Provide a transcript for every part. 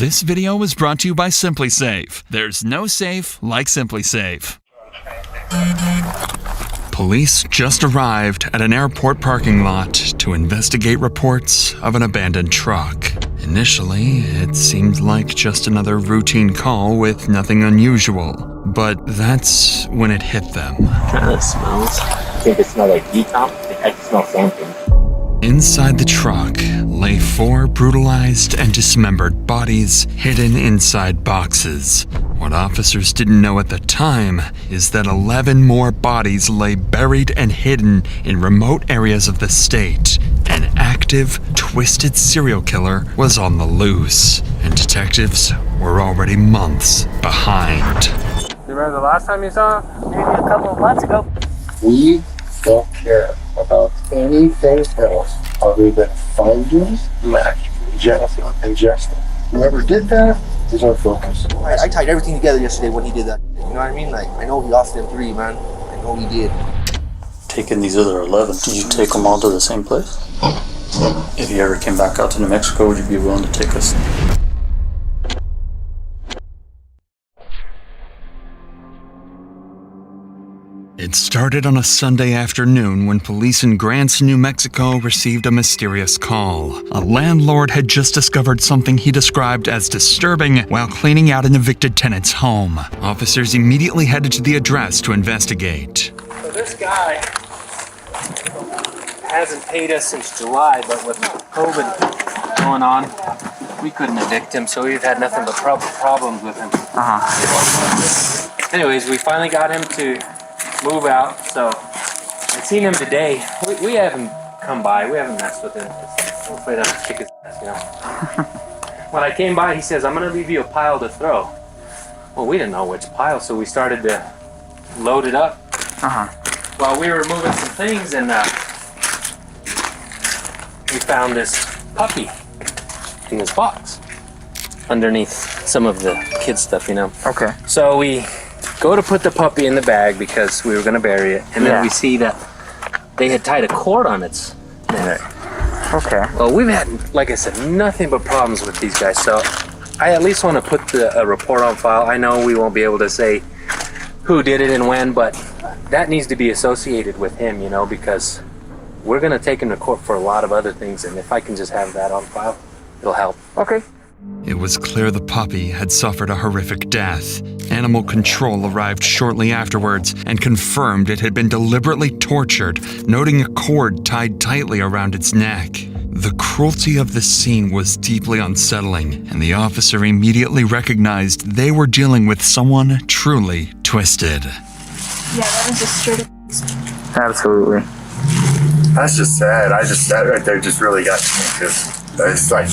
This video was brought to you by SimpliSafe. There's no safe like SimpliSafe. Police just arrived at an airport parking lot to investigate reports of an abandoned truck. Initially, it seemed like just another routine call with nothing unusual, but that's when it hit them. Kind of smells. I think it smells like decomp. I can smell something. Inside the truck lay 4 brutalized and dismembered bodies hidden inside boxes. What officers didn't know at the time is that 11 more bodies lay buried and hidden in remote areas of the state. An active, twisted serial killer was on the loose, and detectives were already months behind. You remember the last time you saw him? Maybe a couple of months ago. We don't care about anything else other than finding Matthew, Jennifer, and Justin. Whoever did that is our focus. I tied everything together yesterday when he did that. You know what I mean? Like, I know he lost them 3, man. I know he did. Taking these other 11, did you take them all to the same place? If you ever came back out to New Mexico, would you be willing to take us? It started on a Sunday afternoon when police in Grants, New Mexico received a mysterious call. A landlord had just discovered something he described as disturbing while cleaning out an evicted tenant's home. Officers immediately headed to the address to investigate. So this guy hasn't paid us since July, but with COVID going on, we couldn't evict him, so we've had nothing but problems with him. Anyways, we finally got him to move out, so I seen him today. We haven't come by, we haven't messed with him. I'm afraid I'll kick his ass, you know. When I came by, he says, I'm gonna leave you a pile to throw. Well, we didn't know which pile, so we started to load it up. While we were moving some things, and we found this puppy in this box underneath some of the kid stuff, you know. Okay. So we go to put the puppy in the bag because we were going to bury it, and then we see that they had tied a cord on its neck. Okay. Well, we've had, like I said, nothing but problems with these guys, so I at least want to put a report on file. I know we won't be able to say who did it and when, but that needs to be associated with him, you know, because we're going to take him to court for a lot of other things, and if I can just have that on file, it'll help. Okay. It was clear the puppy had suffered a horrific death. Animal control arrived shortly afterwards and confirmed it had been deliberately tortured, noting a cord tied tightly around its neck. The cruelty of the scene was deeply unsettling, and the officer immediately recognized they were dealing with someone truly twisted. Yeah, that was just straight up. Absolutely. That's just sad. That right there just really got to me because it's like,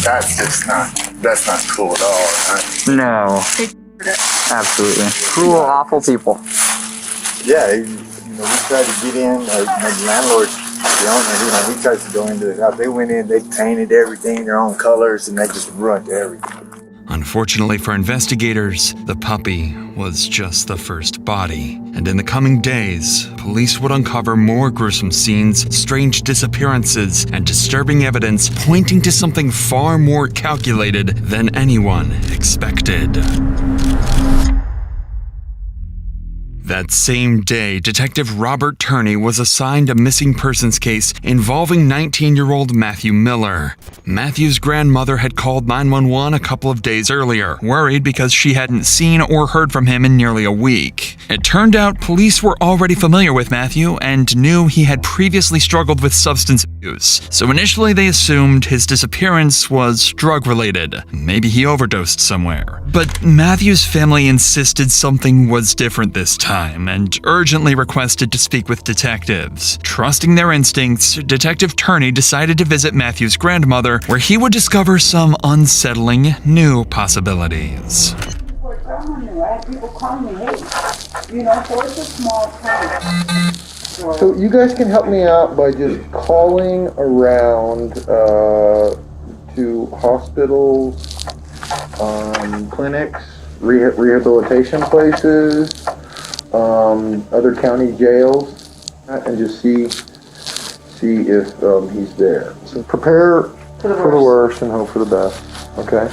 that's not cool at all, right? No. Absolutely. Cruel, awful people. Yeah, we tried to get in, the landlord, the owner, we tried to go into the house. They went in, they painted everything their own colors, and they just ruined everything. Unfortunately for investigators, the puppy was just the first body. And in the coming days, police would uncover more gruesome scenes, strange disappearances, and disturbing evidence pointing to something far more calculated than anyone expected. That same day, Detective Robert Turney was assigned a missing persons case involving 19-year-old Matthew Miller. Matthew's grandmother had called 911 a couple of days earlier, worried because she hadn't seen or heard from him in nearly a week. It turned out police were already familiar with Matthew and knew he had previously struggled with substance abuse. So initially they assumed his disappearance was drug-related. Maybe he overdosed somewhere. But Matthew's family insisted something was different this time and urgently requested to speak with detectives. Trusting their instincts, Detective Turney decided to visit Matthew's grandmother, where he would discover some unsettling new possibilities. I have people calling me, hey, so it's a small town. So you guys can help me out by just calling around to hospitals, clinics, rehabilitation places, other county jails, and just see if he's there. So prepare for the worst and hope for the best. Okay,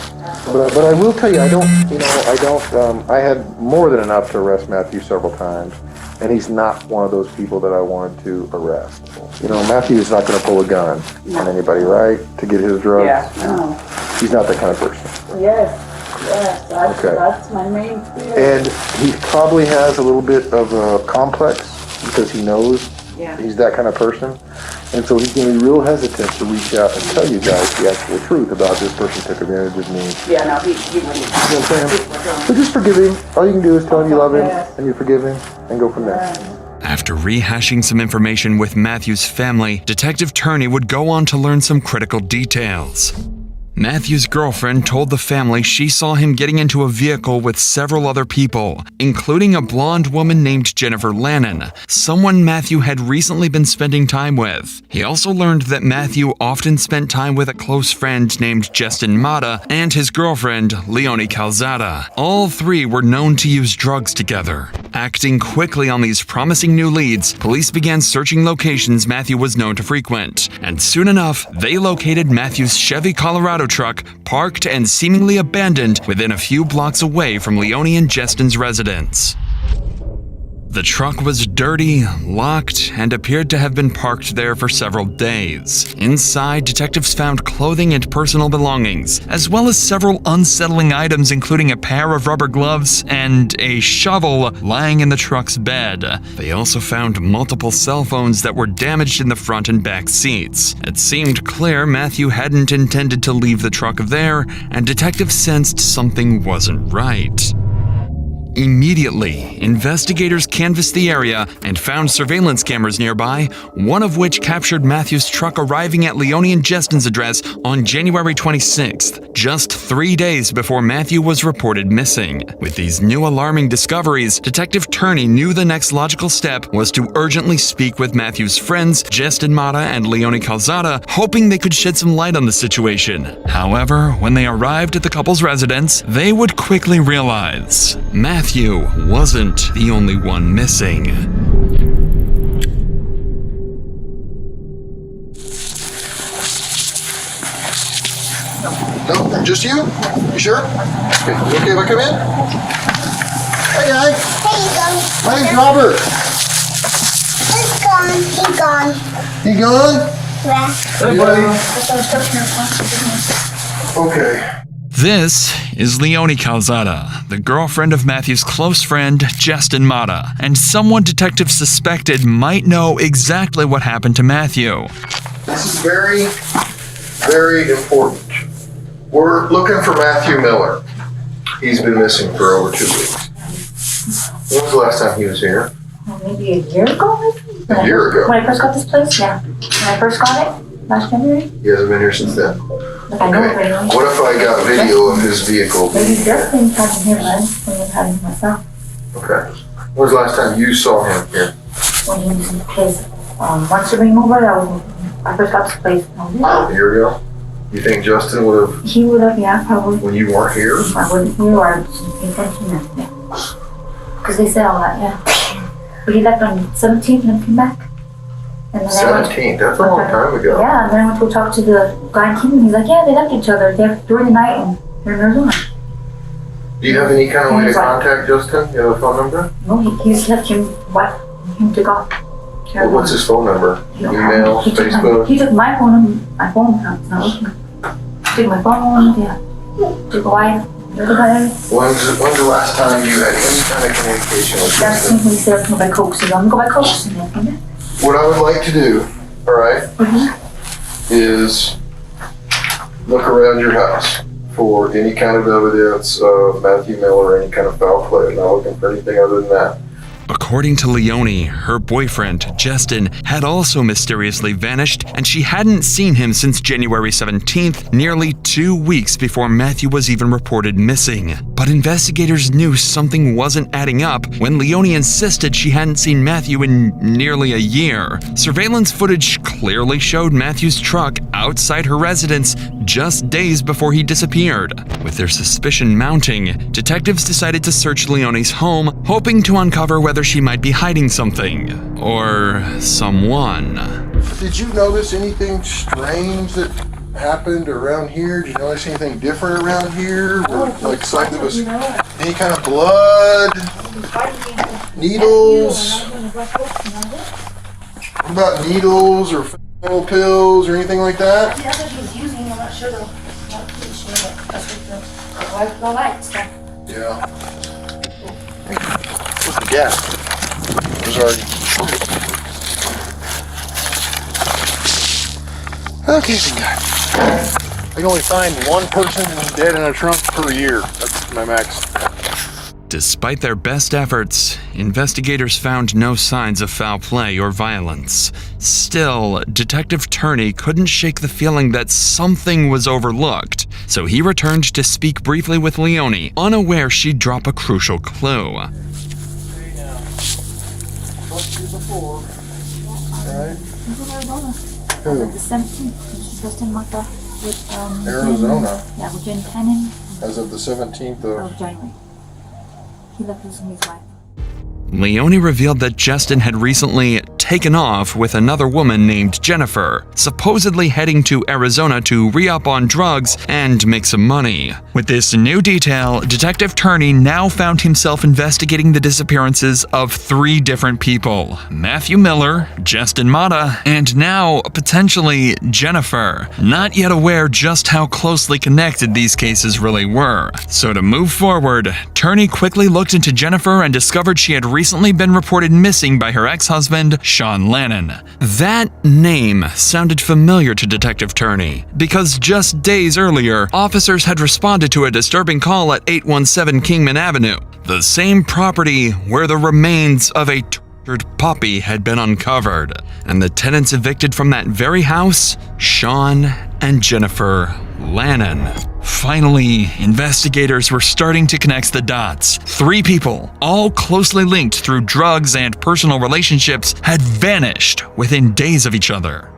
but I will tell you, I had more than enough to arrest Matthew several times, and he's not one of those people that I wanted to arrest. Matthew is not going to pull a gun on anybody, right, to get his drugs? Yeah. No. He's not that kind of person. Yes, that's my main fear. And he probably has a little bit of a complex because he knows he's that kind of person. And so he's going to be real hesitant to reach out and tell you guys the actual truth about this person took advantage of me. Yeah, no, he wouldn't. You know what I'm saying? So just forgive him. All you can do is tell him you love him and you forgive him and go from there. After rehashing some information with Matthew's family, Detective Turney would go on to learn some critical details. Matthew's girlfriend told the family she saw him getting into a vehicle with several other people, including a blonde woman named Jennifer Lannon, someone Matthew had recently been spending time with. He also learned that Matthew often spent time with a close friend named Justin Mata and his girlfriend, Leonie Calzada. All three were known to use drugs together. Acting quickly on these promising new leads, police began searching locations Matthew was known to frequent, and soon enough, they located Matthew's Chevy Colorado truck parked and seemingly abandoned within a few blocks away from Leonie and Justin's residence. The truck was dirty, locked, and appeared to have been parked there for several days. Inside, detectives found clothing and personal belongings, as well as several unsettling items including a pair of rubber gloves and a shovel lying in the truck's bed. They also found multiple cell phones that were damaged in the front and back seats. It seemed clear Matthew hadn't intended to leave the truck there, and detectives sensed something wasn't right. Immediately, investigators canvassed the area and found surveillance cameras nearby, one of which captured Matthew's truck arriving at Leonie and Justin's address on January 26th, just 3 days before Matthew was reported missing. With these new alarming discoveries, Detective Turney knew the next logical step was to urgently speak with Matthew's friends, Justin Mata and Leonie Calzada, hoping they could shed some light on the situation. However, when they arrived at the couple's residence, they would quickly realize Matthew wasn't the only one missing. No, just you? You sure? Okay, you okay if I come in? Hey, guy. Hey, My name's Robert. he's gone. He's gone. You gone? Yeah. Hey, buddy. Okay. This is Leonie Calzada, the girlfriend of Matthew's close friend, Justin Mata, and someone detectives suspected might know exactly what happened to Matthew. This is very, very important. We're looking for Matthew Miller. He's been missing for over 2 weeks. When was the last time he was here? Maybe a year ago, maybe? A year ago? When I first got this place, yeah. When I first got it, last January. He hasn't been here since then. Like I know it very well. What if I got video of his vehicle? Maybe Justin had him here, man. When I had him myself. Okay. When was the last time you saw him here? When he was in the place. Once you bring him over, I first got this place. A year ago? You think Justin would have? He would have, yeah, probably. When you weren't here? I wasn't here or I wasn't paying attention, yeah. Because they said all that, yeah. But he left on 17th and came back. And then 17th? That's a long time ago. Yeah, and then I went to talk to the guy in Kingman. He's like, yeah, they left each other during the night and they're in Arizona. Do you have any kind of way to contact Justin? You have a phone number? No, he just left him to go. Well, what's his phone number? Email, Facebook? He took my phone, it's not working. He took my phone, yeah. Took a wife, When's the last time you had any kind of communication with Justin? Justin? He said, go by Coke, so I'm gonna go by Coke. And then come back. What I would like to do, alright, is look around your house for any kind of evidence of Matthew Miller or any kind of foul play. I'm not looking for anything other than that. According to Leonie, her boyfriend, Justin, had also mysteriously vanished, and she hadn't seen him since January 17th, nearly 2 weeks before Matthew was even reported missing. But investigators knew something wasn't adding up when Leonie insisted she hadn't seen Matthew in nearly a year. Surveillance footage clearly showed Matthew's truck outside her residence just days before he disappeared. With their suspicion mounting, detectives decided to search Leonie's home, hoping to uncover whether she might be hiding something, or someone. Did you notice anything strange that happened around here? Did you notice anything different around here? Like signs of any kind of blood, needles? What about needles or fentanyl pills or anything like that? That's what he's using. I'm not sure though. Not pretty sure, but that's what the light stuff. Yeah. What's the gas? There's already. Okay, thank God. I can only find one person dead in a trunk per year. That's my max. Despite their best efforts, investigators found no signs of foul play or violence. Still, Detective Turney couldn't shake the feeling that something was overlooked, so he returned to speak briefly with Leone, unaware she'd drop a crucial clue. Who? The 17th, she's just in Mata with Arizona. Yeah, with Jen Cannon. As of the 17th Of January. He left with his wife. Leone revealed that Justin had recently taken off with another woman named Jennifer, supposedly heading to Arizona to re-up on drugs and make some money. With this new detail, Detective Turney now found himself investigating the disappearances of 3 different people: Matthew Miller, Justin Mata, and now, potentially, Jennifer. Not yet aware just how closely connected these cases really were. So to move forward, Turney quickly looked into Jennifer and discovered she had recently been reported missing by her ex-husband, Sean Lannon. That name sounded familiar to Detective Turney, because just days earlier, officers had responded to a disturbing call at 817 Kingman Avenue, the same property where the remains of a tortured puppy had been uncovered, and the tenants evicted from that very house, Sean and Jennifer Lannon. Finally, investigators were starting to connect the dots. 3 people, all closely linked through drugs and personal relationships, had vanished within days of each other.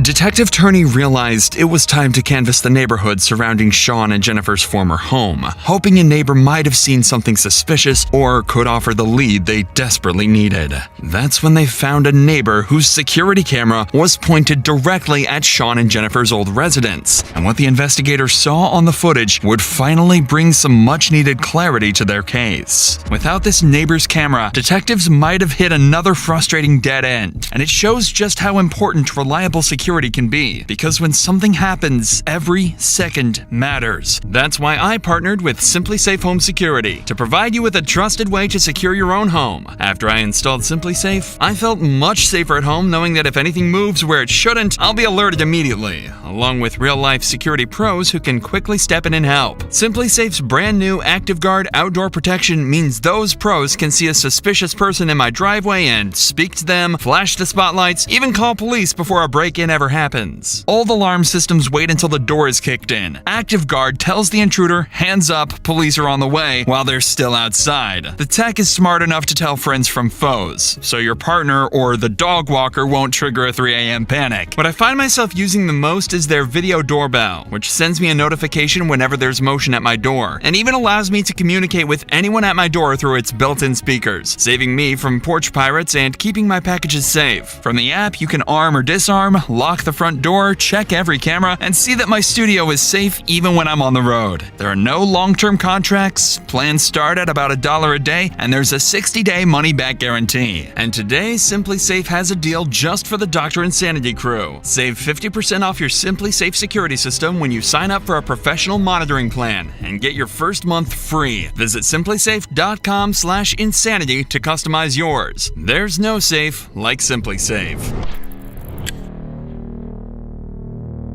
Detective Turney realized it was time to canvass the neighborhood surrounding Sean and Jennifer's former home, hoping a neighbor might have seen something suspicious or could offer the lead they desperately needed. That's when they found a neighbor whose security camera was pointed directly at Sean and Jennifer's old residence, and what the investigators saw on the footage would finally bring some much-needed clarity to their case. Without this neighbor's camera, detectives might have hit another frustrating dead end, and it shows just how important reliable security can be, because when something happens, every second matters. That's why I partnered with Simply Safe Home Security to provide you with a trusted way to secure your own home. After I installed Simply Safe, I felt much safer at home knowing that if anything moves where it shouldn't, I'll be alerted immediately, along with real-life security pros who can quickly step in and help. Simply Safe's brand new ActiveGuard outdoor protection means those pros can see a suspicious person in my driveway and speak to them, flash the spotlights, even call police before a break-in ever happens. All the alarm systems wait until the door is kicked in. ActiveGuard tells the intruder, hands up, police are on the way, while they're still outside. The tech is smart enough to tell friends from foes, so your partner or the dog walker won't trigger a 3 a.m. panic. What I find myself using the most is their video doorbell, which sends me a notification whenever there's motion at my door, and even allows me to communicate with anyone at my door through its built-in speakers, saving me from porch pirates and keeping my packages safe. From the app, you can arm or disarm, lock the front door, check every camera, and see that my studio is safe even when I'm on the road. There are no long-term contracts, plans start at about $1 a day, and there's a 60-day money-back guarantee. And today, Simply Safe has a deal just for the Dr. Insanity crew. Save 50% off your Simply Safe security system when you sign up for a professional monitoring plan, and get your first month free. Visit simplysafe.com/insanity to customize yours. There's no safe like Simply Safe.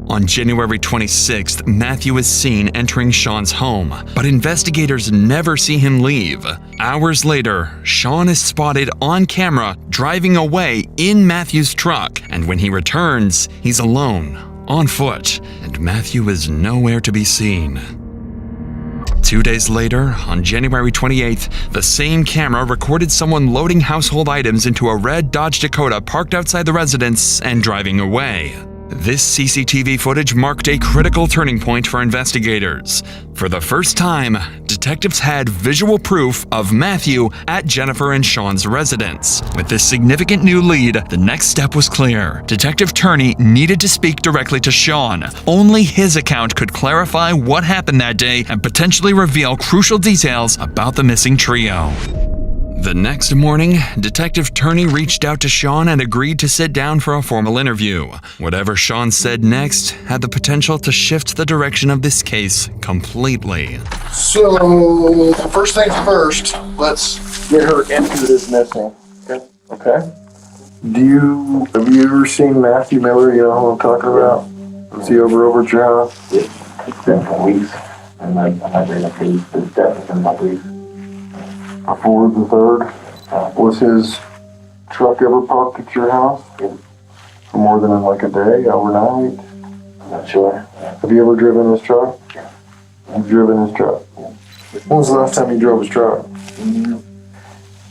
On January 26th, Matthew is seen entering Sean's home, but investigators never see him leave. Hours later, Sean is spotted on camera driving away in Matthew's truck, and when he returns, he's alone, on foot, and Matthew is nowhere to be seen. 2 days later, on January 28th, the same camera recorded someone loading household items into a red Dodge Dakota parked outside the residence and driving away. This CCTV footage marked a critical turning point for investigators. For the first time, detectives had visual proof of Matthew at Jennifer and Sean's residence. With this significant new lead, the next step was clear. Detective Turney needed to speak directly to Sean. Only his account could clarify what happened that day and potentially reveal crucial details about the missing trio. The next morning, Detective Turney reached out to Sean and agreed to sit down for a formal interview. Whatever Sean said next had the potential to shift the direction of this case completely. So, first things first, let's get her into this missing. Okay? Have you ever seen Matthew Miller? You know who I'm talking about? Was he over at your house? Yeah. It's been for weeks. And I've been a police. It's definitely been my police. Before the 3rd, was his truck ever parked at your house? Yeah. For more than like a day, overnight? I'm not sure. Have you ever driven his truck? Yeah. You've driven his truck? Yeah. When was the last time you drove his truck?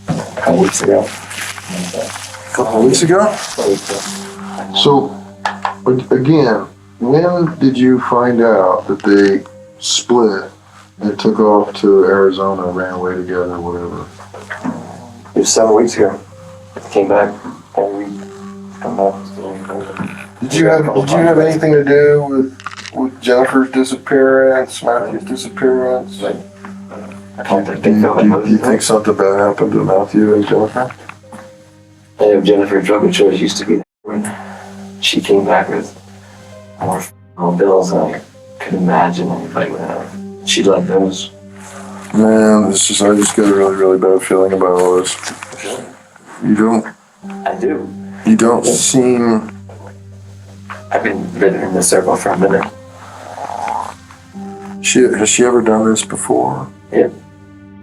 A couple weeks ago. A couple of weeks ago? So, again, when did you find out that they split and took off to Arizona, ran away together, whatever? It was 7 weeks ago. Came back every week. Come back. Did you have anything to do with Jennifer's disappearance, Matthew's disappearance? I don't think Do they felt you think something bad happened to Matthew and Jennifer? I know Jennifer drug and choice used to be there when she came back with more bills than I could imagine anybody would have. She let those. Man, I just got a really, really bad feeling about all this. You I do. don't seem. I've been living in this circle for a minute. Has she ever done this before? Yeah.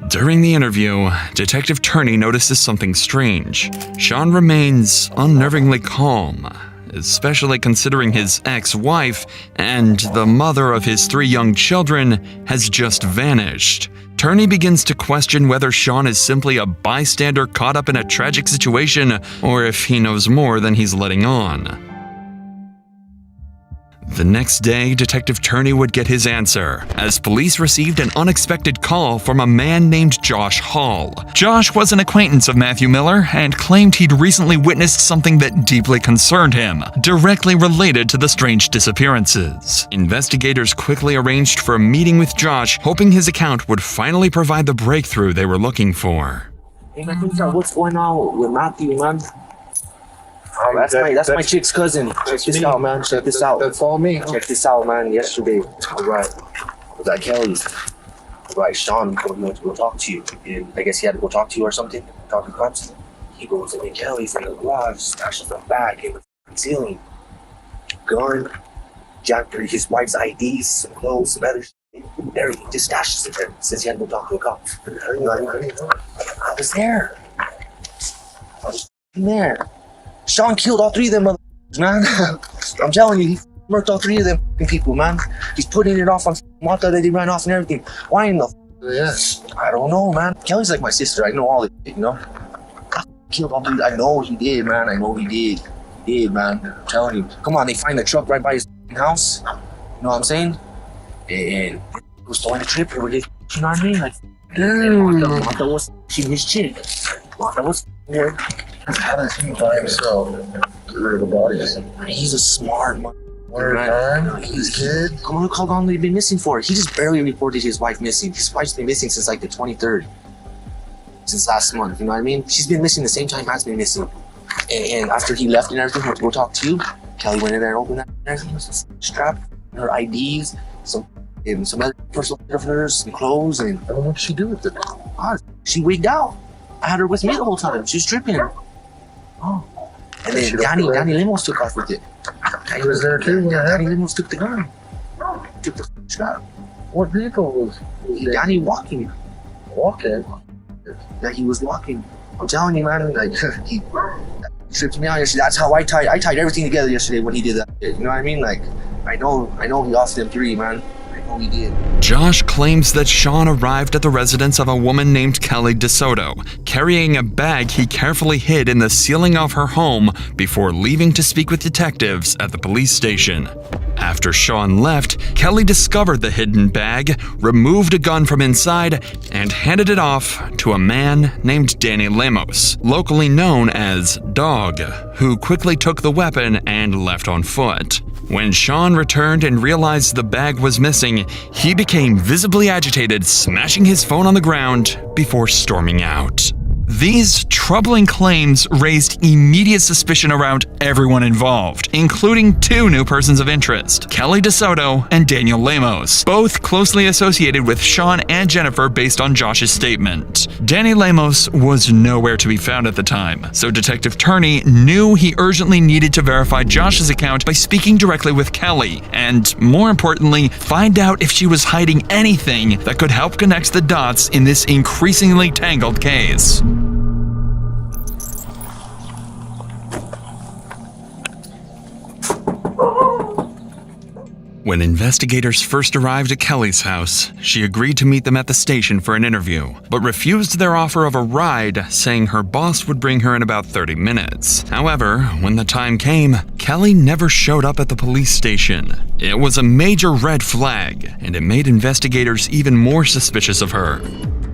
During the interview, Detective Turney notices something strange. Sean remains unnervingly calm, especially considering his ex-wife and the mother of his 3 young children has just vanished. Turney begins to question whether Sean is simply a bystander caught up in a tragic situation or if he knows more than he's letting on. The next day, Detective Turney would get his answer, as police received an unexpected call from a man named Josh Hall. Josh was an acquaintance of Matthew Miller and claimed he'd recently witnessed something that deeply concerned him, directly related to the strange disappearances. Investigators quickly arranged for a meeting with Josh, hoping his account would finally provide the breakthrough they were looking for. Hey man, what's going on with Matthew, man? That's my chick's cousin. Check this out, man. Check this out. That's all me. Check this out, man. Yesterday, alright, I was at Kelly's. Alright, Sean went to go talk to you. And I guess he had to go talk to you or something. Talk to cops. He goes in Kelly's in the garage, stashes the bag in the ceiling. Gun, jacked his wife's IDs, some clothes, some other shit. Everything, just stashes it there. Since he had to go talk to the cops. I was there. I was there. Sean killed all 3 of them motherfuckers, man. I'm telling you, he murked all 3 of them people, man. He's putting it off on Martha that he ran off and everything. Why in the Yes. I don't know, man. Kelly's like my sister. I know all it, you know. I killed all 3. I know he did, man. I know he did. He did, man. I'm telling you. Come on, they find the truck right by his house. You know what I'm saying? And he was throwing a trip over his, you know what I mean? Like, Martha was she his chick. Martha was there. How does he by himself get rid of the bodies? He's a smart man. He's kid. Come on, look how long they've been missing for. He just barely reported his wife missing. His wife's been missing since like the 23rd. Since last month, you know what I mean? She's been missing the same time Matt's been missing. And after he left and everything, went to go talk to you, Kelly went in there and opened that and everything. Was a strap, her IDs, some other personal stuff of hers, some clothes, and I don't know what she do with it. She wigged out. I had her with me the whole time. She was tripping. Oh. And then Danny Limos took off with it. He was there too when it Danny happened. Limos took the gun. Took the strap. What vehicle was Danny walking. walking? Yeah, he was walking. I'm telling you, man, like he tripped me out yesterday. That's how I tied everything together yesterday when he did that. You know what I mean? Like I know he lost them 3, man. I Oh, we did. Josh claims that Sean arrived at the residence of a woman named Kelly DeSoto, carrying a bag he carefully hid in the ceiling of her home before leaving to speak with detectives at the police station. After Sean left, Kelly discovered the hidden bag, removed a gun from inside, and handed it off to a man named Danny Lemos, locally known as Dog, who quickly took the weapon and left on foot. When Sean returned and realized the bag was missing, he became visibly agitated, smashing his phone on the ground before storming out. These troubling claims raised immediate suspicion around everyone involved, including two new persons of interest, Kelly DeSoto and Daniel Lemos, both closely associated with Sean and Jennifer based on Josh's statement. Danny Lemos was nowhere to be found at the time, so Detective Turney knew he urgently needed to verify Josh's account by speaking directly with Kelly, and more importantly, find out if she was hiding anything that could help connect the dots in this increasingly tangled case. When investigators first arrived at Kelly's house, she agreed to meet them at the station for an interview, but refused their offer of a ride, saying her boss would bring her in about 30 minutes. However, when the time came, Kelly never showed up at the police station. It was a major red flag, and it made investigators even more suspicious of her.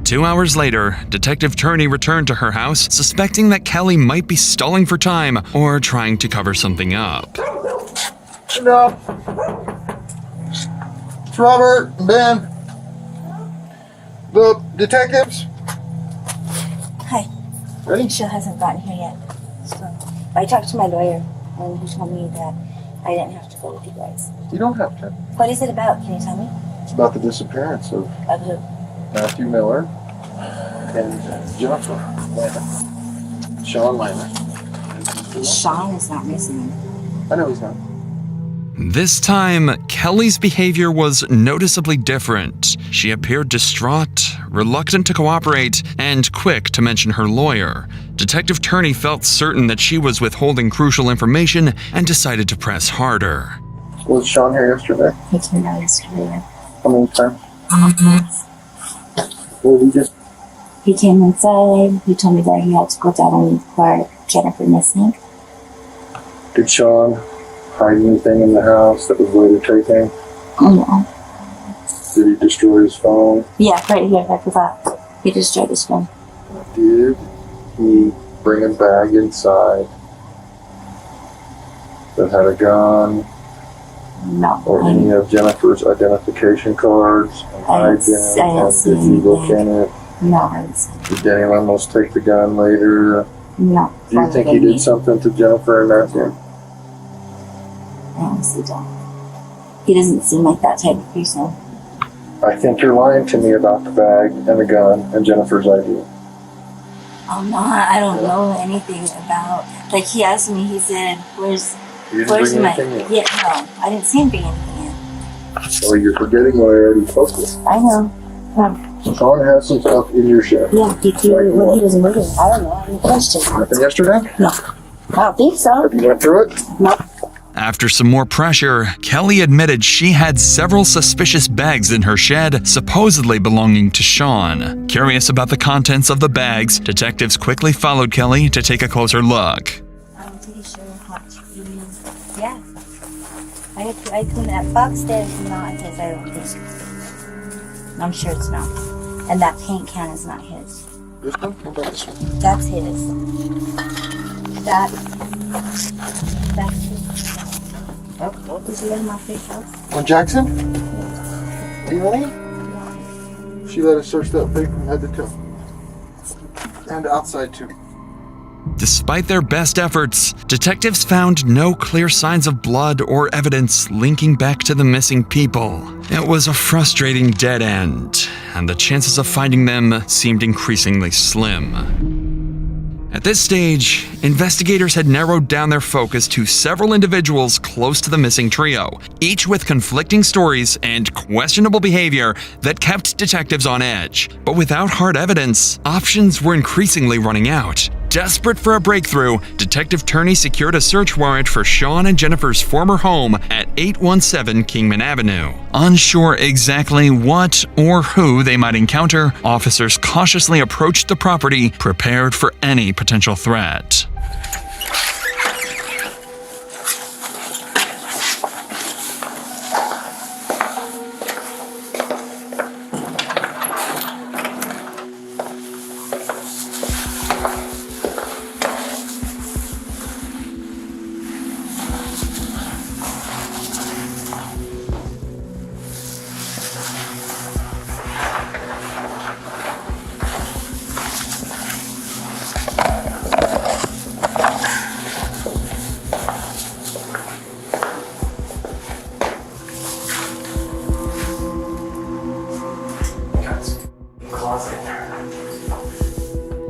2 hours later, Detective Turney returned to her house, suspecting that Kelly might be stalling for time or trying to cover something up. Enough. It's Robert and Ben. The detectives. Hi. Ready? Michelle hasn't gotten here yet. So I talked to my lawyer, and he told me that I didn't have to go with you guys. You don't have to. What is it about? Can you tell me? It's about the disappearance of Who? Matthew Miller and Jennifer Lambert. Sean Lambert. Sean is not missing. I know he's not. This time, Kelly's behavior was noticeably different. She appeared distraught, reluctant to cooperate, and quick to mention her lawyer. Detective Turney felt certain that she was withholding crucial information and decided to press harder. Was Sean here yesterday? He came out yesterday. How many times? Mm-hmm. Well, he just... He came inside. He told me that he had to go down and report Jennifer missing. Did Sean hide anything in the house that was later taken? No. Did he destroy his phone? Yeah, right here. I forgot. He destroyed his phone. Did he bring a bag inside that had a gun? No. Or any of Jennifer's identification cards? And hide them? And did you look in it? No, I didn't see Did Danny Lemos take the gun later? No. Do you think he did something to Jennifer and Matthew? I honestly don't. He doesn't seem like that type of person. I think you're lying to me about the bag and the gun and Jennifer's ID. I'm not. I don't know anything about. Like he asked me. He said, "Where's You didn't where's bring my?" anything in. Yeah, no, I didn't see him bring anything in. Or you're forgetting what I already spoke to. I know. Sean has some stuff in your shed. Yeah, he doesn't move it. I don't know. Any questions? Nothing yesterday? No, I don't think so. Have you went through it? No. After some more pressure, Kelly admitted she had several suspicious bags in her shed, supposedly belonging to Sean. Curious about the contents of the bags, detectives quickly followed Kelly to take a closer look. I'm pretty sure hot cheese. Yeah. I cleaned that box there. It's not his. I don't think so. I'm sure it's not. And that paint can is not his. This one? What about this one? That's his. That's his. Oh, is he in my fake house? On Jackson? Really? She let us search that thing from head to toe. And outside too. Despite their best efforts, detectives found no clear signs of blood or evidence linking back to the missing people. It was a frustrating dead end, and the chances of finding them seemed increasingly slim. At this stage, investigators had narrowed down their focus to several individuals close to the missing trio, each with conflicting stories and questionable behavior that kept detectives on edge. But without hard evidence, options were increasingly running out. Desperate for a breakthrough, Detective Turney secured a search warrant for Sean and Jennifer's former home at 817 Kingman Avenue. Unsure exactly what or who they might encounter, officers cautiously approached the property, prepared for any potential threat.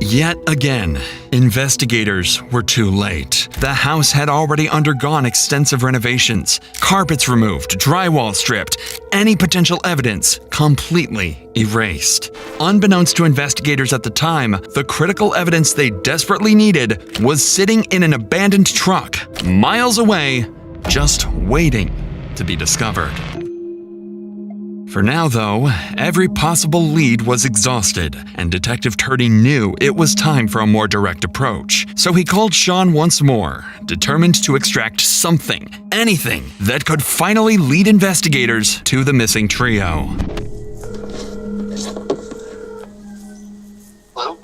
Yet again, investigators were too late. The house had already undergone extensive renovations, carpets removed, drywall stripped, any potential evidence completely erased. Unbeknownst to investigators at the time, the critical evidence they desperately needed was sitting in an abandoned truck, miles away, just waiting to be discovered. For now, though, every possible lead was exhausted, and Detective Turney knew it was time for a more direct approach. So he called Sean once more, determined to extract something, anything, that could finally lead investigators to the missing trio. Hello?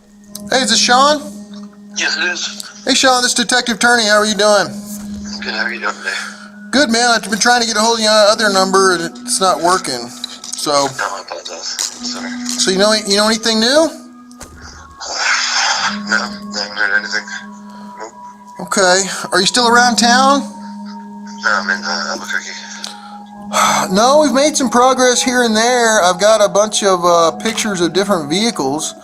Hey, is this Sean? Yes, it is. Hey, Sean, this is Detective Turney. How are you doing? Good, how are you doing today? Good, man. I've been trying to get a hold of your other number, and it's not working. So, No, I apologize. I'm sorry. so you know anything new? No, I haven't heard anything. Nope. Okay. Are you still around town? No, I'm in Albuquerque. No, we've made some progress here and there. I've got a bunch of pictures of different vehicles.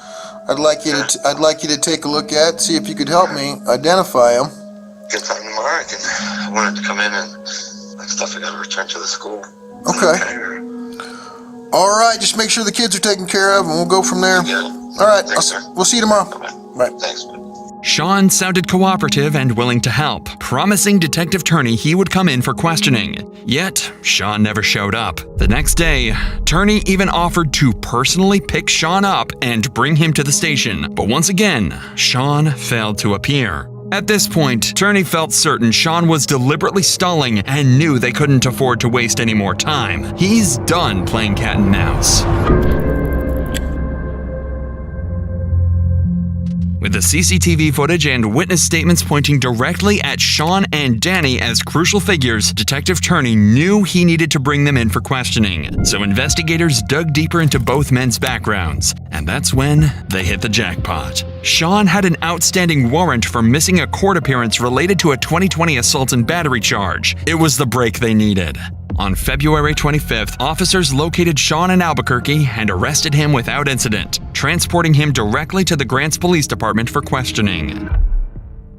I'd like you to take a look at, see if you could help me identify them. Good time tomorrow. I wanted to come in and stuff I got to return to the school. Okay. All right, just make sure the kids are taken care of, and we'll go from there. Yeah. All right, Thanks, we'll see you tomorrow. Bye. Thanks. Sean sounded cooperative and willing to help, promising Detective Turney he would come in for questioning. Yet, Sean never showed up. The next day, Turney even offered to personally pick Sean up and bring him to the station. But once again, Sean failed to appear. At this point, Turney felt certain Sean was deliberately stalling and knew they couldn't afford to waste any more time. He's done playing cat and mouse. With the CCTV footage and witness statements pointing directly at Sean and Danny as crucial figures, Detective Turney knew he needed to bring them in for questioning. So investigators dug deeper into both men's backgrounds, and that's when they hit the jackpot. Sean had an outstanding warrant for missing a court appearance related to a 2020 assault and battery charge. It was the break they needed. On February 25th, officers located Sean in Albuquerque and arrested him without incident, transporting him directly to the Grants Police Department for questioning.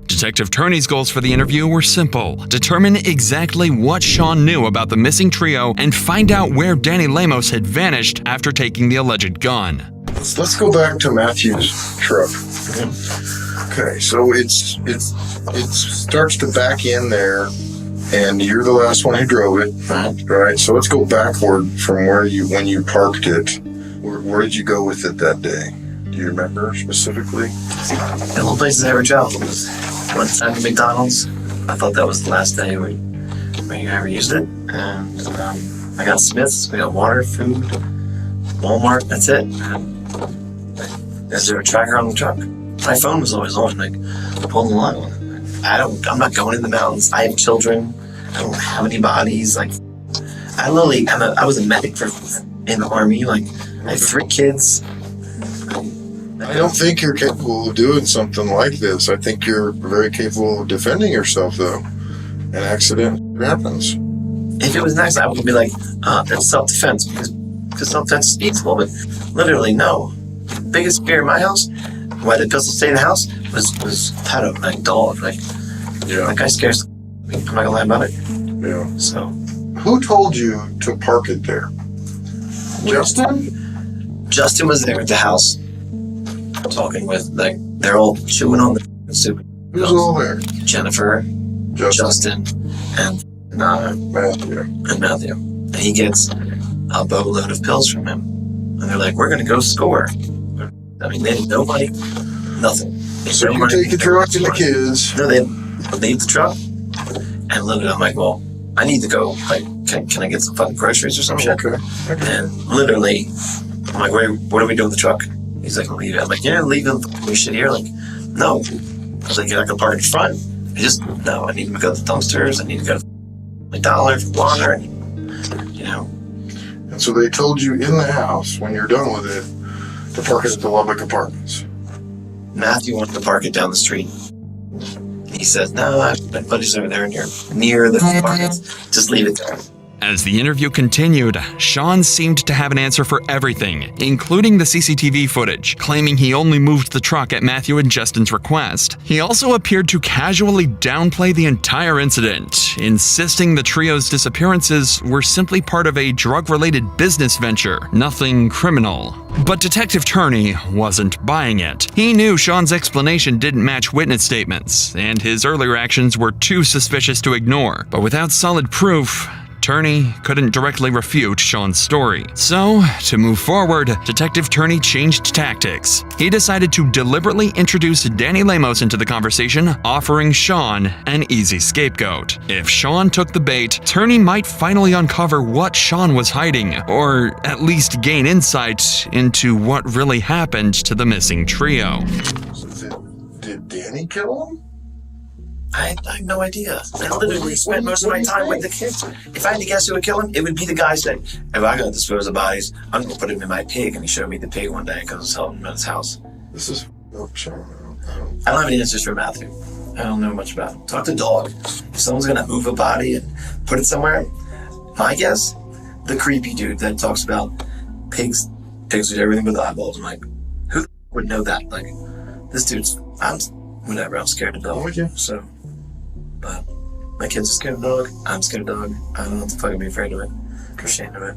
Detective Turney's goals for the interview were simple: determine exactly what Sean knew about the missing trio and find out where Danny Lemos had vanished after taking the alleged gun. Let's go back to Matthew's truck. Okay, so it starts to back in there, and you're the last one who drove it. Right. So let's go backward from when you parked it. Where did you go with it that day? Do you remember specifically? The only places I ever traveled was one time to McDonald's. I thought that was the last day we ever used it. And I got Smith's, we got water, food, Walmart, that's it. Is there a tracker on the truck? My phone was always on, like, I pulled the line on it. I'm not going in the mountains. I have children. I don't have any bodies. Like, I was a medic in the Army. Like, I have 3 kids. I don't think you're capable of doing something like this. I think you're very capable of defending yourself, though. An accident happens. If it was an accident, I would be like, that's self-defense, because self-defense is peaceful, but literally, no. Biggest fear in my house, why the pistol stayed in the house, was Tato, like dog. Like, that guy scares me. I'm not gonna lie about it. Yeah. So. Who told you to park it there? Justin? Justin was there at the house, talking with, like, they're all chewing on the super. Who's all there? Jennifer, Justin, and Matthew. And he gets a boatload of pills from him. And they're like, we're going to go score. I mean, they had no money, nothing. So you take the truck and the kids. No, they leave the truck. And literally, I'm like, well, I need to go. Like, can I get some fucking groceries or some shit? Okay. And literally, I'm like, what do we do with the truck? He's like, leave it. I'm like, yeah, leave the shit here. Like, no. I was like, you're not going to park in front. No, I need to go to the dumpsters. I need to go to McDonald's for water. You know. And so they told you in the house, when you're done with it, to park it at the Lubbock Apartments. Matthew wanted to park it down the street. He says, no, my buddy's over there near the apartments. Just leave it there. As the interview continued, Sean seemed to have an answer for everything, including the CCTV footage, claiming he only moved the truck at Matthew and Justin's request. He also appeared to casually downplay the entire incident, insisting the trio's disappearances were simply part of a drug-related business venture, nothing criminal. But Detective Turney wasn't buying it. He knew Sean's explanation didn't match witness statements, and his earlier actions were too suspicious to ignore. But without solid proof, Turney couldn't directly refute Sean's story. So, to move forward, Detective Turney changed tactics. He decided to deliberately introduce Danny Lemos into the conversation, offering Sean an easy scapegoat. If Sean took the bait, Turney might finally uncover what Sean was hiding, or at least gain insight into what really happened to the missing trio. Did Danny kill him? I have no idea. I literally spent most of my time with the kids. If I had to guess who would kill him, it would be the guy saying, if I'm going to dispose of bodies, I'm going to put him in my pig. And he showed me the pig one day because I was helping him at his house. This is... Oh, Sean. I don't have any answers for Matthew. I don't know much about him. Talk to Dog. If someone's going to move a body and put it somewhere, my guess, the creepy dude that talks about pigs with everything but eyeballs. I'm like, who would know that? Like, this dude's... I'm scared of dog. So... But my kids are scared of dog. I'm scared of dog. I don't know what the fuck I'm afraid of it. I'm ashamed of it.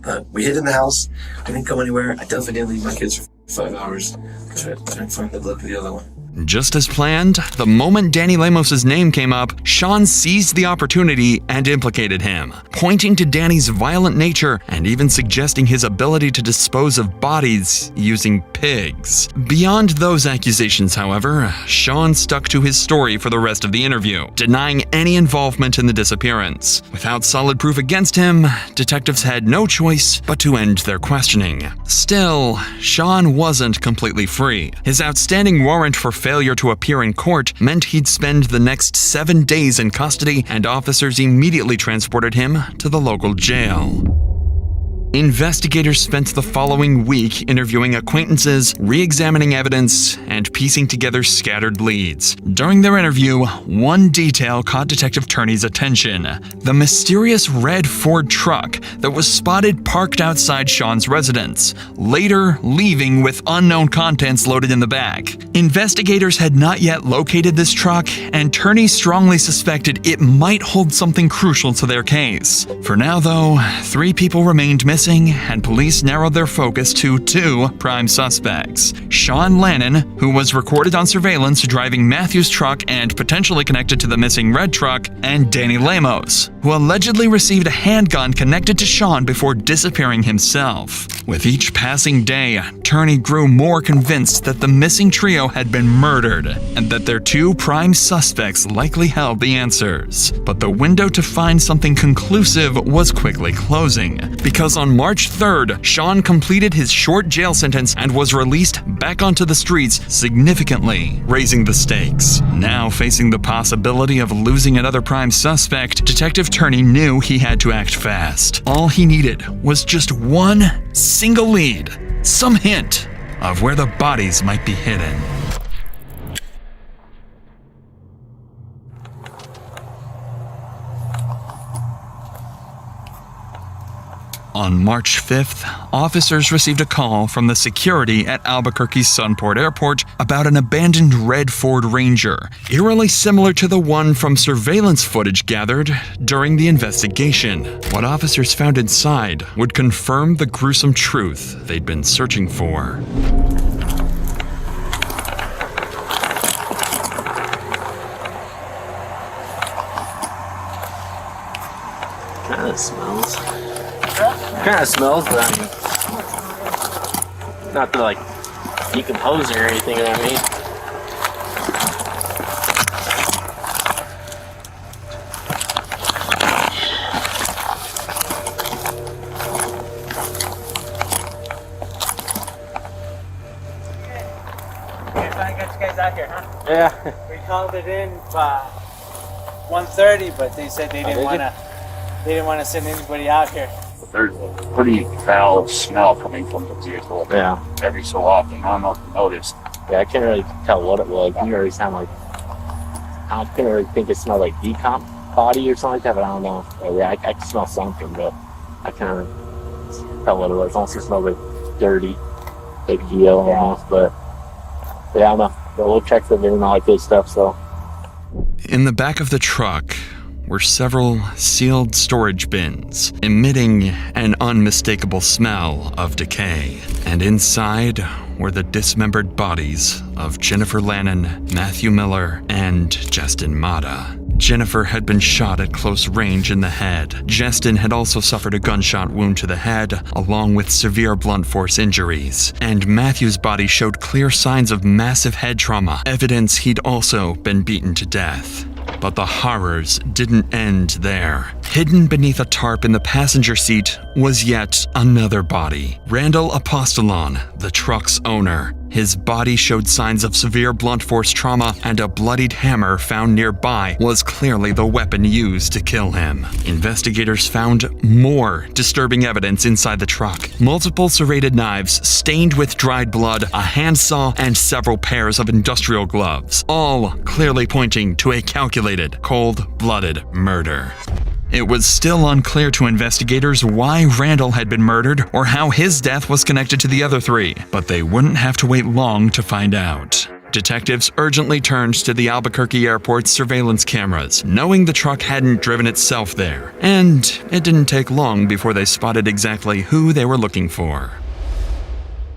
But we hid in the house. We didn't go anywhere. I definitely didn't leave my kids for 5 hours. Because I didn't find the blood for the other one. Just as planned, the moment Danny Lemos' name came up, Sean seized the opportunity and implicated him, pointing to Danny's violent nature and even suggesting his ability to dispose of bodies using pigs. Beyond those accusations, however, Sean stuck to his story for the rest of the interview, denying any involvement in the disappearance. Without solid proof against him, detectives had no choice but to end their questioning. Still, Sean wasn't completely free. His outstanding warrant for failure to appear in court meant he'd spend the next 7 days in custody, and officers immediately transported him to the local jail. Investigators spent the following week interviewing acquaintances, re-examining evidence, and piecing together scattered leads. During their interview, one detail caught Detective Turney's attention: the mysterious red Ford truck that was spotted parked outside Sean's residence, later leaving with unknown contents loaded in the back. Investigators had not yet located this truck, and Turney strongly suspected it might hold something crucial to their case. For now, though, 3 people remained missing, and police narrowed their focus to 2 prime suspects: Sean Lannon, who was recorded on surveillance driving Matthew's truck and potentially connected to the missing red truck, and Danny Lemos, who allegedly received a handgun connected to Sean before disappearing himself. With each passing day, Turney grew more convinced that the missing trio had been murdered, and that their 2 prime suspects likely held the answers. But the window to find something conclusive was quickly closing, because on March 3rd, Sean completed his short jail sentence and was released back onto the streets, significantly raising the stakes. Now facing the possibility of losing another prime suspect, Detective Turney knew he had to act fast. All he needed was just one single lead, some hint of where the bodies might be hidden. On March 5th, officers received a call from the security at Albuquerque's Sunport Airport about an abandoned red Ford Ranger, eerily similar to the one from surveillance footage gathered during the investigation. What officers found inside would confirm the gruesome truth they'd been searching for. Kind of smells. Kind of smells, but I mean, not to like decomposing or anything. You know what I mean? Yeah. We called it in by 1:30, but they said they didn't want to send anybody out here. There's a pretty foul smell coming from the vehicle. Yeah. Every so often. I don't know if you noticed. Yeah, I can't really tell what it was. It didn't really sound like. I couldn't really think it smelled like decomp body or something like that, but I don't know. Yeah, I can smell something, but I can't tell what it was. It also smelled like dirty, like GL almost, but yeah, I don't know. But we'll check for it and all that good stuff, so. In the back of the truck were several sealed storage bins, emitting an unmistakable smell of decay. And inside were the dismembered bodies of Jennifer Lannon, Matthew Miller, and Justin Mata. Jennifer had been shot at close range in the head. Justin had also suffered a gunshot wound to the head, along with severe blunt force injuries. And Matthew's body showed clear signs of massive head trauma, evidence he'd also been beaten to death. But the horrors didn't end there. Hidden beneath a tarp in the passenger seat was yet another body. Randall Apostolon, the truck's owner. His body showed signs of severe blunt force trauma, and a bloodied hammer found nearby was clearly the weapon used to kill him. Investigators found more disturbing evidence inside the truck. Multiple serrated knives stained with dried blood, a handsaw, and several pairs of industrial gloves, all clearly pointing to a calculated, cold-blooded murder. It was still unclear to investigators why Randall had been murdered or how his death was connected to the other three, but they wouldn't have to wait long to find out. Detectives urgently turned to the Albuquerque airport's surveillance cameras, knowing the truck hadn't driven itself there, and it didn't take long before they spotted exactly who they were looking for.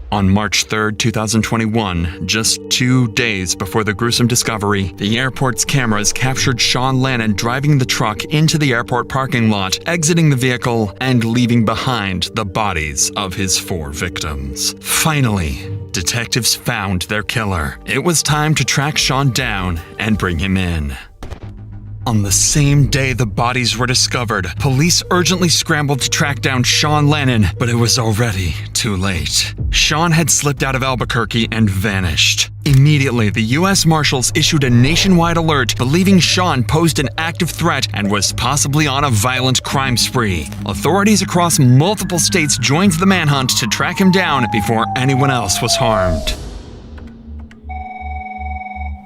On March 3, 2021, just 2 days before the gruesome discovery, the airport's cameras captured Sean Lannon driving the truck into the airport parking lot, exiting the vehicle, and leaving behind the bodies of his 4 victims. Finally, detectives found their killer. It was time to track Sean down and bring him in. On the same day the bodies were discovered, police urgently scrambled to track down Sean Lannon, but it was already too late. Sean had slipped out of Albuquerque and vanished. Immediately, the U.S. Marshals issued a nationwide alert, believing Sean posed an active threat and was possibly on a violent crime spree. Authorities across multiple states joined the manhunt to track him down before anyone else was harmed.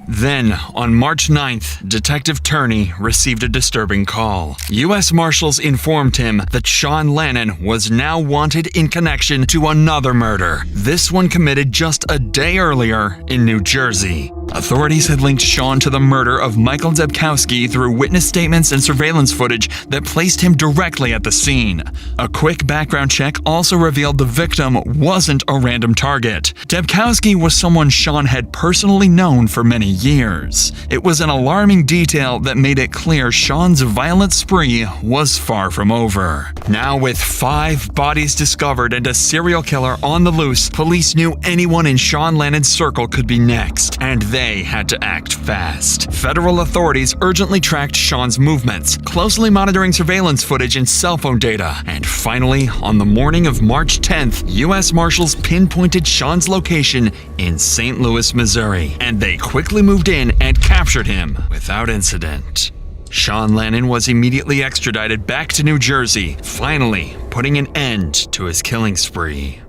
Then, on March 9th, Detective Turney received a disturbing call. U.S. Marshals informed him that Sean Lannon was now wanted in connection to another murder, this one committed just a day earlier in New Jersey. Authorities had linked Sean to the murder of Michael Debkowski through witness statements and surveillance footage that placed him directly at the scene. A quick background check also revealed the victim wasn't a random target. Debkowski was someone Sean had personally known for many years. It was an alarming detail that made it clear Sean's violent spree was far from over. Now, with 5 bodies discovered and a serial killer on the loose, police knew anyone in Sean Lannon's circle could be next, and they had to act fast. Federal authorities urgently tracked Sean's movements, closely monitoring surveillance footage and cell phone data. And finally, on the morning of March 10th, U.S. Marshals pinpointed Sean's location in St. Louis, Missouri, and they quickly moved in and captured him without incident. Sean Lannon was immediately extradited back to New Jersey, finally putting an end to his killing spree.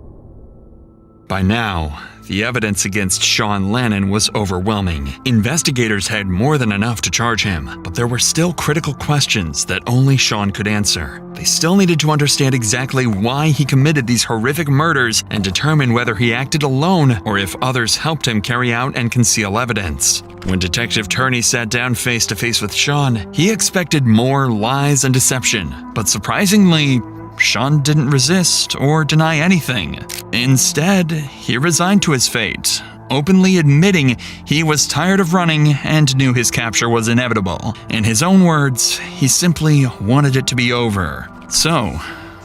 By now, the evidence against Sean Lannon was overwhelming. Investigators had more than enough to charge him, but there were still critical questions that only Sean could answer. They still needed to understand exactly why he committed these horrific murders and determine whether he acted alone or if others helped him carry out and conceal evidence. When Detective Turney sat down face to face with Sean, he expected more lies and deception, but surprisingly, Sean didn't resist or deny anything. Instead, he resigned to his fate, openly admitting he was tired of running and knew his capture was inevitable. In his own words, he simply wanted it to be over. So,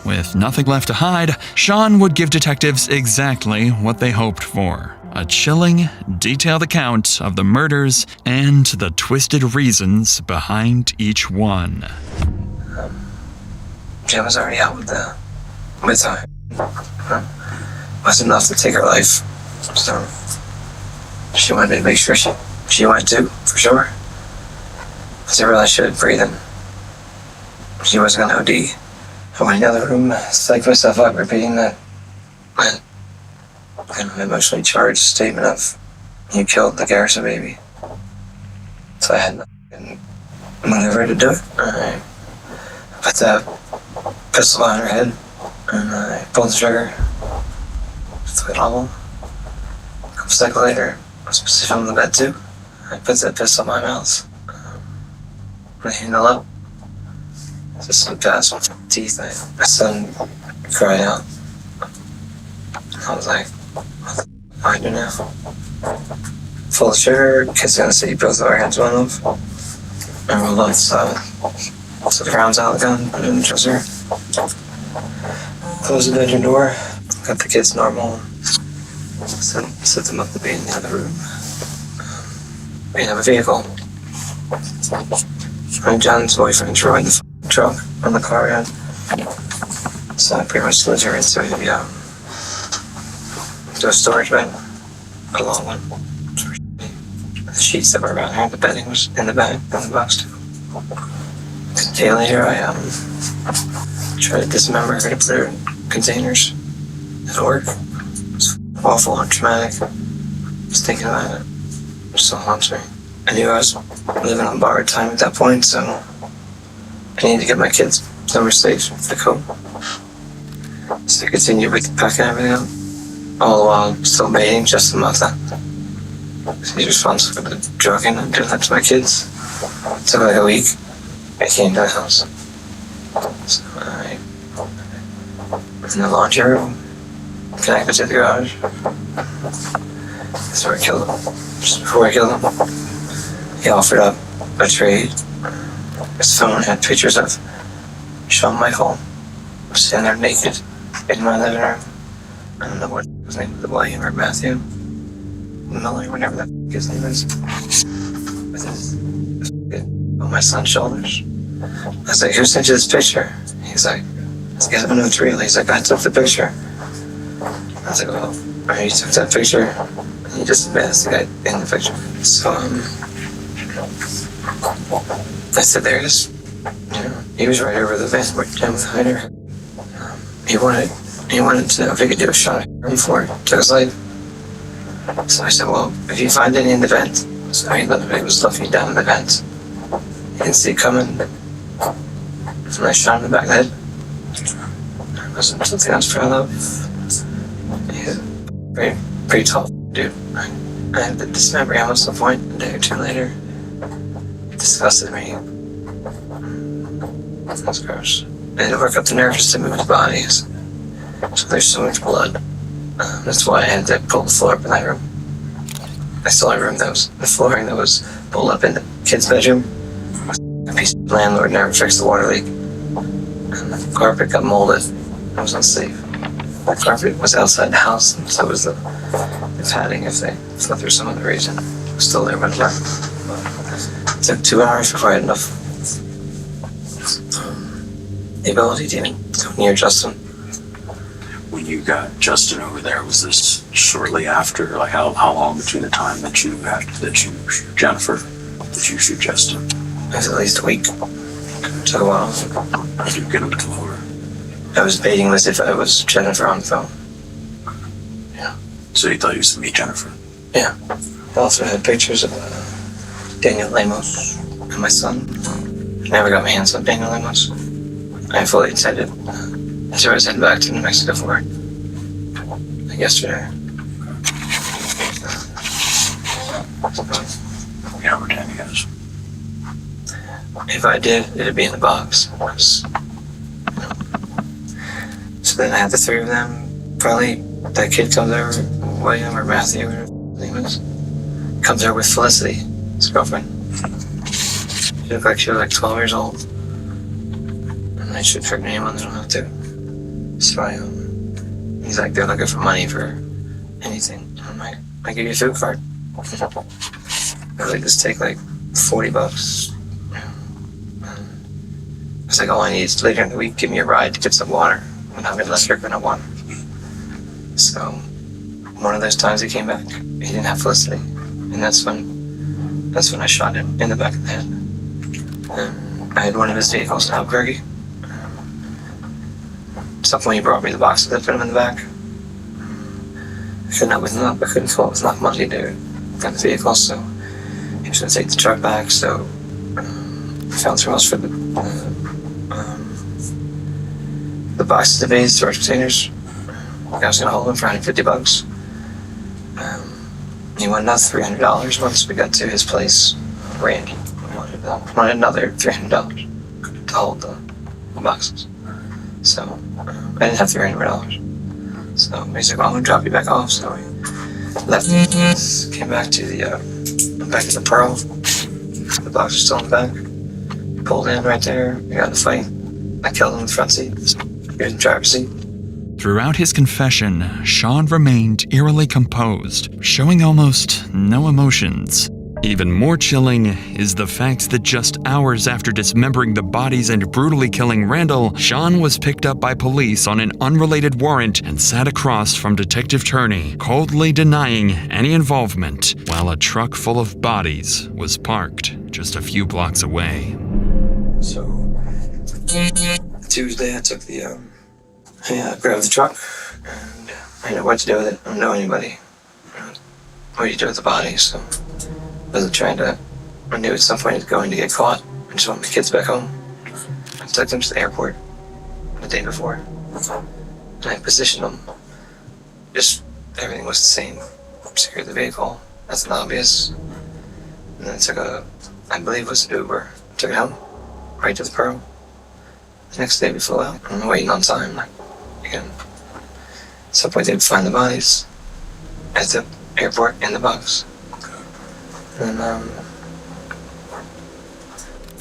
with nothing left to hide, Sean would give detectives exactly what they hoped for. A chilling, detailed account of the murders and the twisted reasons behind each one. Jen was already out with her. Wasn't enough to take her life. So she wanted me to make sure she went too, for sure. Because I realized she was breathing. She wasn't gonna OD. I went in the other room, psyched myself up, repeating that kind of emotionally charged statement of, "You killed the Garrison baby." So I had nothing maneuver to do it. I put the pistol on her head, and I pulled the trigger. Threw it all. A couple seconds later, I was positioned on the bed too. I put the pistol in my mouth. Put the handle up. Just slipped past my teeth. My son cried out. I was like, what the f do I do now? Pull the trigger, kid's gonna see both of our hands went off. And rolled up so the rounds out of the gun, put it in the dresser. Closed the bedroom door, got the kids normal. Set them up to be in the other room. We didn't have a vehicle. My John's boyfriend drove in the truck on the car ride. So I pretty much slid her into a storage bin, a long one. The sheets that were around her, the bedding was in the bag, in the box too. A day later, I tried to dismember her to put her in containers. It didn't work. It was awful and traumatic. Just thinking about it still haunts me. I knew I was living on borrowed time at that point, so I needed to get my kids somewhere safe for the coat. So I continued with packing everything up, all the while still baiting just a month. He's responsible for the drugging and doing that to my kids. It took like a week. I came to the house. So I was in the laundry room, connected to the garage. That's where I killed him. Just before I killed him, he offered up a trade. His phone had pictures of Shawn Michael standing there naked in my living room. I don't know what his name was, the boy, or Matthew Miller, whatever that his name is, with his on my son's shoulders. I was like, "Who sent you this picture?" He's like, "I don't know it's real." He's like, "I took the picture." I was like, "Well, you took that picture." And he just admitted the guy in the picture. So I said, "There it is." He was right over the van where Jim was hiding her. He wanted to know if he could do a shot at her before he took his life. So I said, "Well, if you find any in the vent," so he was looking down in the vent. He didn't see it coming. So I shot him in the back of the head. It wasn't something I was proud of. He's a pretty tall dude. I had to dismember him at some point a day or two later. It disgusted me. That's gross. I had to work up the nerves to move his body. So there's so much blood. That's why I had to pull the floor up in that room. I still have a room that was the flooring that was pulled up in the kid's bedroom. A piece of landlord never fixed the water leak. And the carpet got molded. It was unsafe. The carpet was outside the house, and so was the padding if they fell through some other reason. It was still there by the time. It took 2 hours before I had enough the ability to even go near Justin. When you got Justin over there, was this shortly after? Like how long between the time that you Jennifer, that you shoot Justin? It was at least a week. It took a while. Did you get him to Laura? I was baiting as if I was Jennifer on the phone. Yeah. So you thought you was to meet Jennifer? Yeah. I also had pictures of Daniel Lemos and my son. I never got my hands on Daniel Lemos. I fully intended. So I was heading back to New Mexico for work. Like yesterday. You know where Danny is? If I did, it'd be in the box. So then I had the three of them. Probably that kid comes over, William or Matthew, or whatever his name is, comes over with Felicity, his girlfriend. She looked like she was like 12 years old. And I should figure anyone they don't have to. So he's like, they're looking for money for anything. I'm like, I give you a food card. I like, just take like $40. It's like, all I need is later in the week, give me a ride to get some water. And I'll get less sugar and water. So one of those times he came back, he didn't have Felicity. And that's when I shot him in the back of the head. I had one of his vehicles in Albuquerque. At some point he brought me the boxes that put him in the back. I couldn't come up with enough money to get the vehicle, so he was going to take the truck back, so I found somewhere else for the boxes of base storage containers. I was going to hold them for $150. He wanted another $300 once we got to his place. Randy wanted another $300 to hold the boxes. So I didn't have $300. So he's like, well, I'm going to drop you back off. So we left, came back to the Pearl. The box was still in the back. Pulled in right there. We got in a fight. I killed him in the front seat. He was in the driver's seat. Throughout his confession, Sean remained eerily composed, showing almost no emotions. Even more chilling is the fact that just hours after dismembering the bodies and brutally killing Randall, Sean was picked up by police on an unrelated warrant and sat across from Detective Turney, coldly denying any involvement, while a truck full of bodies was parked just a few blocks away. So Tuesday I took the I grabbed the truck and I didn't know what to do with it. I don't know anybody. What do you do with the body? So I knew at some point he was going to get caught. I just wanted my kids back home. I took them to the airport the day before. And I positioned them. Just everything was the same. Secured the vehicle. Nothing obvious. And then I took I believe it was an Uber. Took it home. Right to the Pearl. The next day we flew out. I'm waiting on time. Again. At some point they'd find the bodies at the airport in the box. And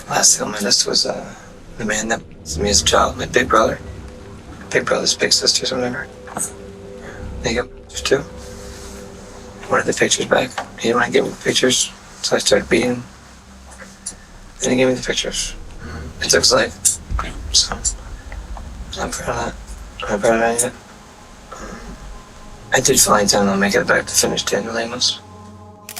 last thing on my list was the man that was me as a child, my big brother. Big brother's big sisters or whatever. They got pictures too. Wanted the pictures back. He didn't want to give me the pictures, so I started beating him. Then he gave me the pictures. It took his life. So I'm proud of that. I'm proud of it. I did finally tell him I'll make it back to finish Daniel Amos.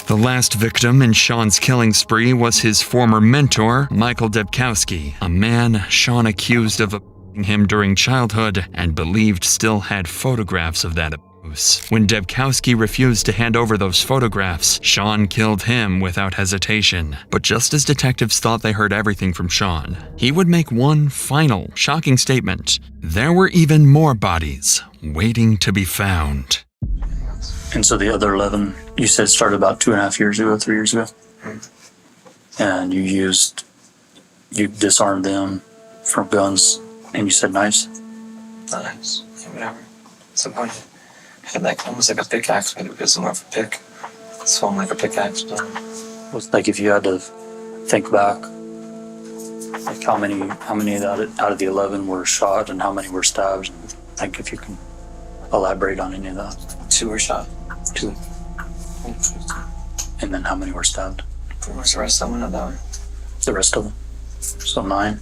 The last victim in Sean's killing spree was his former mentor, Michael Debkowski, a man Sean accused of abusing him during childhood and believed still had photographs of that abuse. When Debkowski refused to hand over those photographs, Sean killed him without hesitation. But just as detectives thought they heard everything from Sean, he would make one final, shocking statement. There were even more bodies waiting to be found. And so the other 11, you said started about 2.5 years ago, 3 years ago? And you disarmed them from guns, and you said knives? Knives, whatever. At some point, I had like almost like a pickaxe, but it was more of a pick. It swung like a pickaxe. Was like if you had to think back, like how many out of the 11 were shot and how many were stabbed? Like if you can elaborate on any of that. 2 were shot. 2. And then how many were stabbed? Where's the rest of them? Not that one. The rest of them. So 9.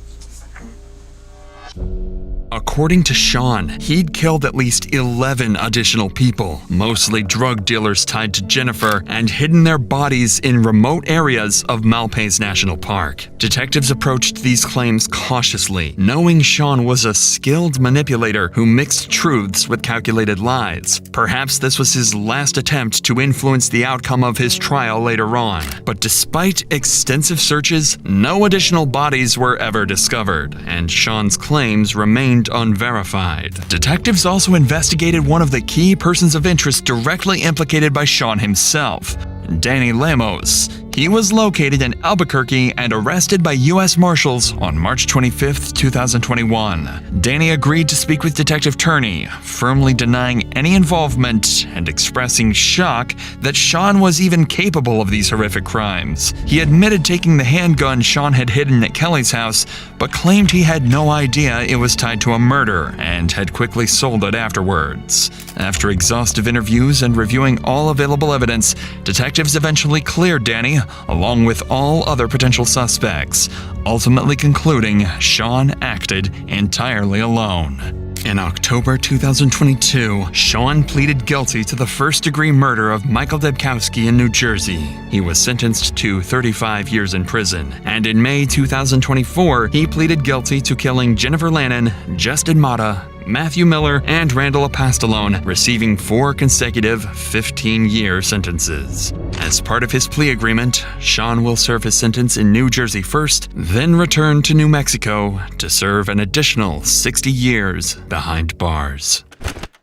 According to Sean, he'd killed at least 11 additional people, mostly drug dealers tied to Jennifer, and hidden their bodies in remote areas of Malpais National Park. Detectives approached these claims cautiously, knowing Sean was a skilled manipulator who mixed truths with calculated lies. Perhaps this was his last attempt to influence the outcome of his trial later on. But despite extensive searches, no additional bodies were ever discovered, and Sean's claims remained unverified. Detectives also investigated one of the key persons of interest directly implicated by Sean himself, Danny Lemos. He was located in Albuquerque and arrested by U.S. Marshals on March 25, 2021. Danny agreed to speak with Detective Turney, firmly denying any involvement and expressing shock that Sean was even capable of these horrific crimes. He admitted taking the handgun Sean had hidden at Kelly's house, but claimed he had no idea it was tied to a murder and had quickly sold it afterwards. After exhaustive interviews and reviewing all available evidence, detectives eventually cleared Danny, along with all other potential suspects, ultimately concluding Sean acted entirely alone. In October 2022, Sean pleaded guilty to the first-degree murder of Michael Debkowski in New Jersey. He was sentenced to 35 years in prison, and in May 2024, he pleaded guilty to killing Jennifer Lannon, Justin Mata, Matthew Miller, and Randall Apostolone, receiving 4 consecutive 15-year sentences. As part of his plea agreement, Sean will serve his sentence in New Jersey first, then return to New Mexico to serve an additional 60 years behind bars.